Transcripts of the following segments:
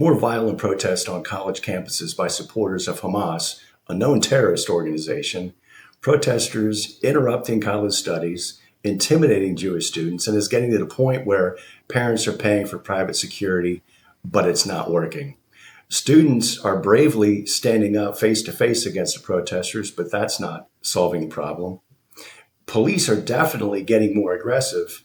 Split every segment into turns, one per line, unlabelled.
More violent protests on college campuses by supporters of Hamas, a known terrorist organization, protesters interrupting college studies, intimidating Jewish students, and is getting to the point where parents are paying for private security, but it's not working. Students are bravely standing up face to face against the protesters, but that's not solving the problem. Police are definitely getting more aggressive,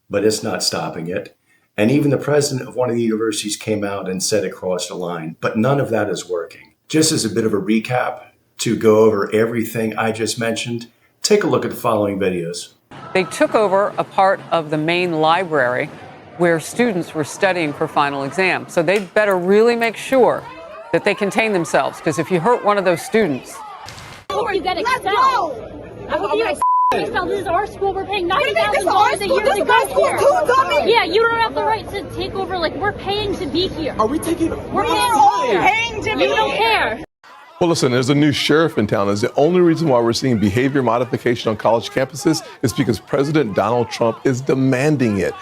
but it's not stopping it. And even the president of one of the universities came out and said it crossed a line, but none of that is working. Just as a bit of a recap to go over everything I just mentioned, take a look at the following videos.
They took over a part of the main library where students were studying for final exams. So they'd better really make sure that they contain themselves, because if you hurt one of those students...
You get expelled. I hope you get expelled. This is our school. We're paying $90,000 a year to go here. Yeah, you don't have the right to take over. Like, we're paying to be here.
Are we taking...
We're paying to be here. You don't care.
Well, listen, there's a new sheriff in town. The only reason why we're seeing behavior modification on college campuses is because President Donald Trump is demanding it.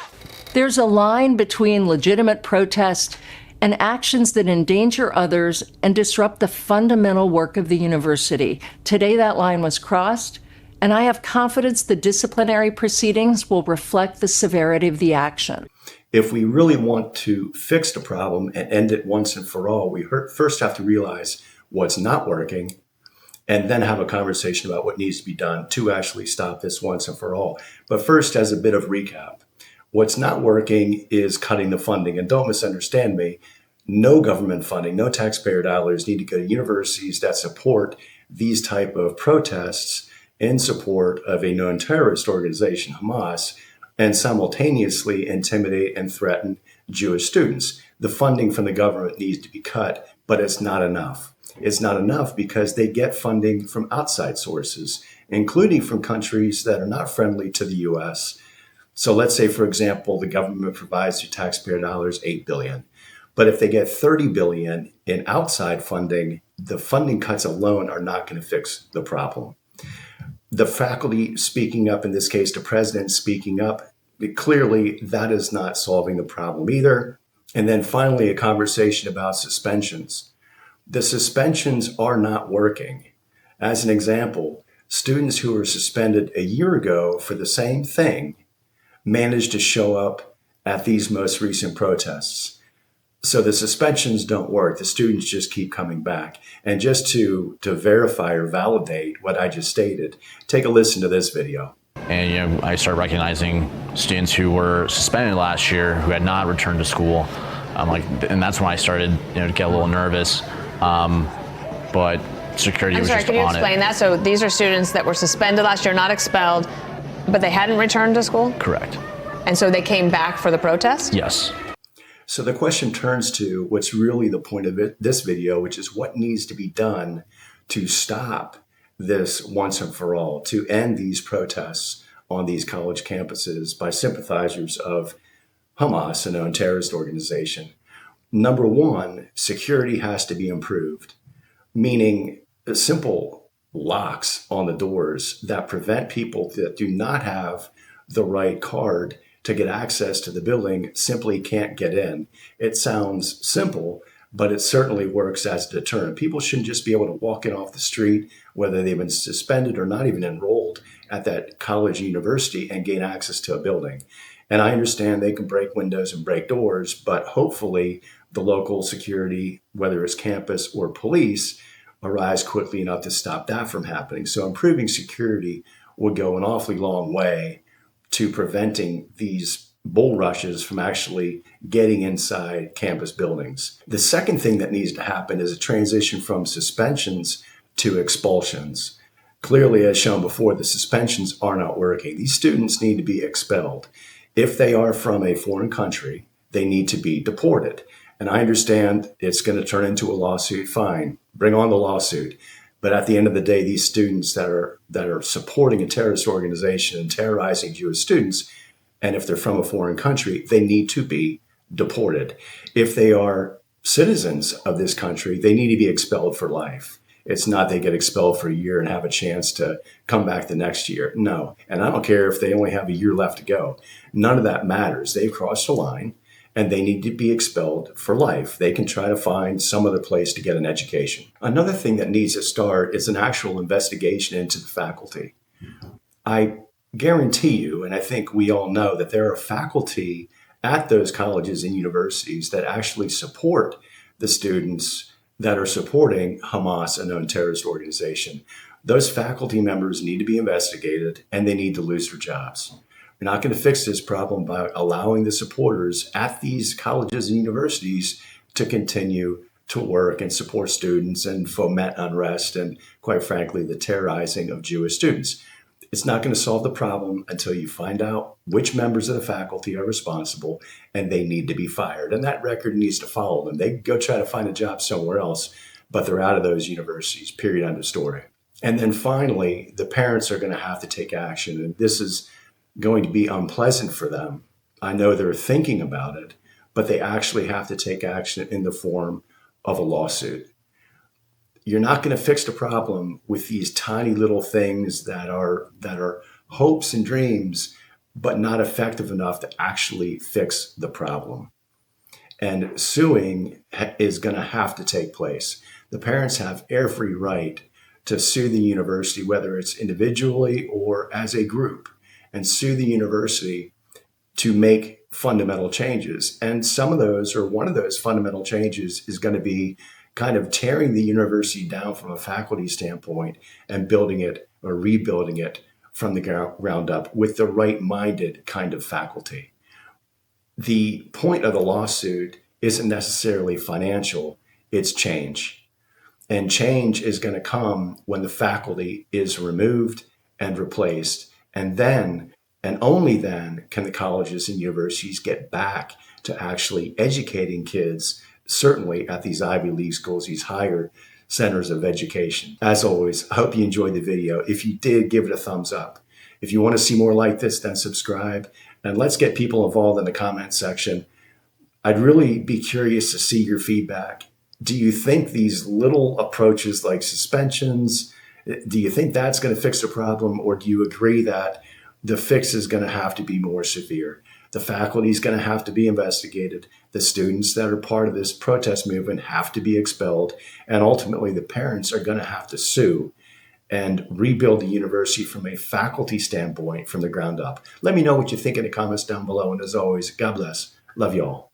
There's a line between legitimate protest and actions that endanger others and disrupt the fundamental work of the university. Today, that line was crossed, and I have confidence the disciplinary proceedings will reflect the severity of the action.
If we really want to fix the problem and end it once and for all, we first have to realize what's not working, and then have a conversation about what needs to be done to actually stop this once and for all. But first, as a bit of recap, what's not working is cutting the funding. And don't misunderstand me, no government funding, no taxpayer dollars need to go to universities that support these type of protests in support of a known terrorist organization, Hamas, and simultaneously intimidate and threaten Jewish students. The funding from the government needs to be cut, but it's not enough. It's not enough because they get funding from outside sources, including from countries that are not friendly to the U.S. So let's say, for example, the government provides through taxpayer dollars $8 billion. But if they get $30 billion in outside funding, the funding cuts alone are not going to fix the problem. The faculty speaking up, in this case, the president speaking up, clearly that is not solving the problem either. And then finally, a conversation about suspensions. The suspensions are not working. As an example, students who were suspended a year ago for the same thing managed to show up at these most recent protests. So the suspensions don't work. The students just keep coming back. And just to verify or validate what I just stated, take a listen to this video.
And I started recognizing students who were suspended last year who had not returned to school. And that's when I started to get a little nervous. But security was just on it.
I'm sorry, could you explain that? So these are students that were suspended last year, not expelled, but they hadn't returned to school?
Correct.
And so they came back for the protest?
Yes.
So the question turns to what's really the point of this video, which is what needs to be done to stop this once and for all, to end these protests on these college campuses by sympathizers of Hamas, a known terrorist organization. Number one, security has to be improved, meaning simple locks on the doors that prevent people that do not have the right card to get access to the building simply can't get in. It sounds simple, but it certainly works as a deterrent. People shouldn't just be able to walk in off the street, whether they've been suspended or not even enrolled at that college or university, and gain access to a building. And I understand they can break windows and break doors, but hopefully the local security, whether it's campus or police, arise quickly enough to stop that from happening. So improving security would go an awfully long way to preventing these bull rushes from actually getting inside campus buildings. The second thing that needs to happen is a transition from suspensions to expulsions. Clearly, as shown before, the suspensions are not working. These students need to be expelled. If they are from a foreign country, they need to be deported. And I understand it's going to turn into a lawsuit. Fine, bring on the lawsuit. But at the end of the day, these students that are supporting a terrorist organization and terrorizing Jewish students, and if they're from a foreign country, they need to be deported. If they are citizens of this country, they need to be expelled for life. It's not they get expelled for a year and have a chance to come back the next year. No. And I don't care if they only have a year left to go. None of that matters. They've crossed the line, and they need to be expelled for life. They can try to find some other place to get an education. Another thing that needs to start is an actual investigation into the faculty. I guarantee you, and I think we all know, that there are faculty at those colleges and universities that actually support the students that are supporting Hamas, a known terrorist organization. Those faculty members need to be investigated, and they need to lose their jobs. We're not going to fix this problem by allowing the supporters at these colleges and universities to continue to work and support students and foment unrest and, quite frankly, the terrorizing of Jewish students. It's not going to solve the problem until you find out which members of the faculty are responsible, and they need to be fired. And that record needs to follow them. They can go try to find a job somewhere else, but they're out of those universities, period, end of story. And then finally, the parents are going to have to take action. And this is going to be unpleasant for them. I know they're thinking about it, but they actually have to take action in the form of a lawsuit. You're not going to fix the problem with these tiny little things that are hopes and dreams, but not effective enough to actually fix the problem. And suing is going to have to take place. The parents have every right to sue the university, whether it's individually or as a group, and sue the university to make fundamental changes. And some of those, or one of those fundamental changes, is going to be kind of tearing the university down from a faculty standpoint and building it or rebuilding it from the ground up with the right-minded kind of faculty. The point of the lawsuit isn't necessarily financial, it's change. And change is going to come when the faculty is removed and replaced. And then, and only then, can the colleges and universities get back to actually educating kids, certainly at these Ivy League schools, these higher centers of education. As always, I hope you enjoyed the video. If you did, give it a thumbs up. If you want to see more like this, then subscribe. And let's get people involved in the comment section. I'd really be curious to see your feedback. Do you think these little approaches like suspensions, do you think that's going to fix the problem? Or do you agree that the fix is going to have to be more severe? The faculty is going to have to be investigated. The students that are part of this protest movement have to be expelled. And ultimately, the parents are going to have to sue and rebuild the university from a faculty standpoint from the ground up. Let me know what you think in the comments down below. And as always, God bless. Love you all.